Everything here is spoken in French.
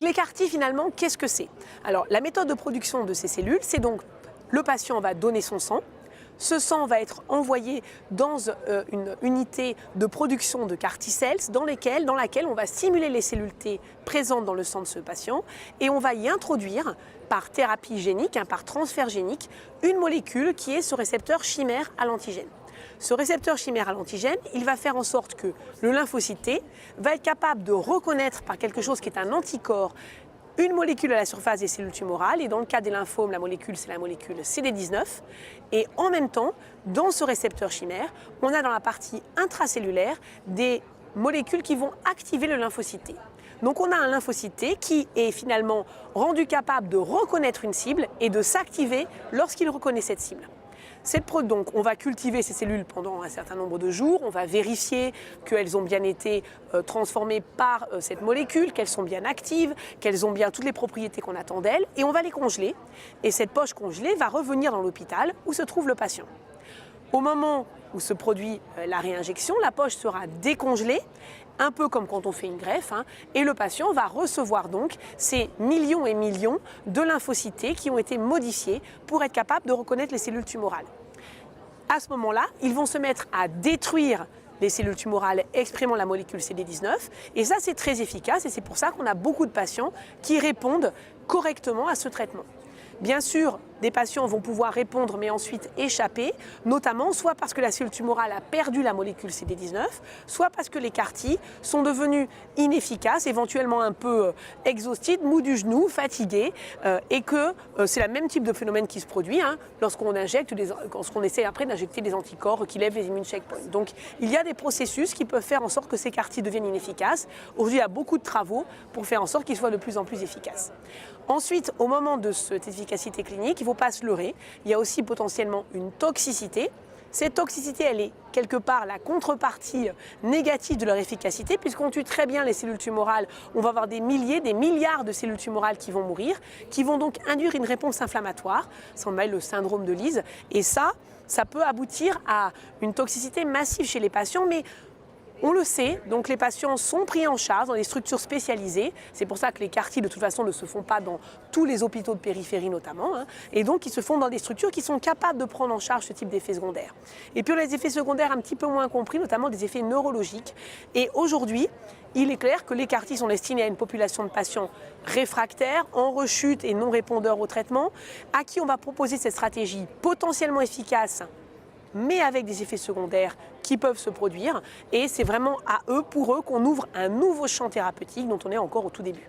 Les CAR-T, finalement, qu'est-ce que c'est? Alors, la méthode de production de ces cellules, c'est donc le patient va donner son sang. Ce sang va être envoyé dans une unité de production de CAR-T cells dans laquelle on va stimuler les cellules T présentes dans le sang de ce patient et on va y introduire par thérapie génique, par transfert génique, une molécule qui est ce récepteur chimère à l'antigène. Ce récepteur chimère à l'antigène, il va faire en sorte que le lymphocyte T va être capable de reconnaître par quelque chose qui est un anticorps une molécule à la surface des cellules tumorales, et dans le cas des lymphomes, la molécule, c'est la molécule CD19. Et en même temps, dans ce récepteur chimère, on a dans la partie intracellulaire des molécules qui vont activer le lymphocyte T. Donc on a un lymphocyte T qui est finalement rendu capable de reconnaître une cible et de s'activer lorsqu'il reconnaît cette cible. Donc on va cultiver ces cellules pendant un certain nombre de jours, on va vérifier qu'elles ont bien été transformées par cette molécule, qu'elles sont bien actives, qu'elles ont bien toutes les propriétés qu'on attend d'elles, et on va les congeler. Et cette poche congelée va revenir dans l'hôpital où se trouve le patient. Au moment où se produit la réinjection, la poche sera décongelée, un peu comme quand on fait une greffe, et le patient va recevoir donc ces millions et millions de lymphocytes T qui ont été modifiés pour être capables de reconnaître les cellules tumorales. À ce moment-là, ils vont se mettre à détruire les cellules tumorales exprimant la molécule CD19, et ça c'est très efficace et c'est pour ça qu'on a beaucoup de patients qui répondent correctement à ce traitement. Bien sûr, des patients vont pouvoir répondre mais ensuite échapper, notamment soit parce que la cellule tumorale a perdu la molécule CD19, soit parce que les CAR-T sont devenus inefficaces, éventuellement un peu exhaustiques, mous du genou, fatigués, et que c'est le même type de phénomène qui se produit lorsqu'on essaie après d'injecter des anticorps qui lèvent les immune checkpoints. Donc il y a des processus qui peuvent faire en sorte que ces CAR-T deviennent inefficaces. Aujourd'hui, il y a beaucoup de travaux pour faire en sorte qu'ils soient de plus en plus efficaces. Ensuite, au moment de cette efficacité clinique, il ne faut pas se leurrer, il y a aussi potentiellement une toxicité. Cette toxicité, elle est quelque part la contrepartie négative de leur efficacité, puisqu'on tue très bien les cellules tumorales, on va avoir des milliers, des milliards de cellules tumorales qui vont mourir, qui vont donc induire une réponse inflammatoire, ça s'appelle le syndrome de Lise, et ça peut aboutir à une toxicité massive chez les patients, mais on le sait, donc les patients sont pris en charge dans des structures spécialisées. C'est pour ça que les CAR-T, de toute façon, ne se font pas dans tous les hôpitaux de périphérie notamment. Et donc, ils se font dans des structures qui sont capables de prendre en charge ce type d'effets secondaires. Et puis, on a des effets secondaires un petit peu moins compris, notamment des effets neurologiques. Et aujourd'hui, il est clair que les CAR-T sont destinés à une population de patients réfractaires, en rechute et non répondeurs au traitement, à qui on va proposer cette stratégie potentiellement efficace, mais avec des effets secondaires qui peuvent se produire. Et c'est vraiment à eux, pour eux, qu'on ouvre un nouveau champ thérapeutique dont on est encore au tout début.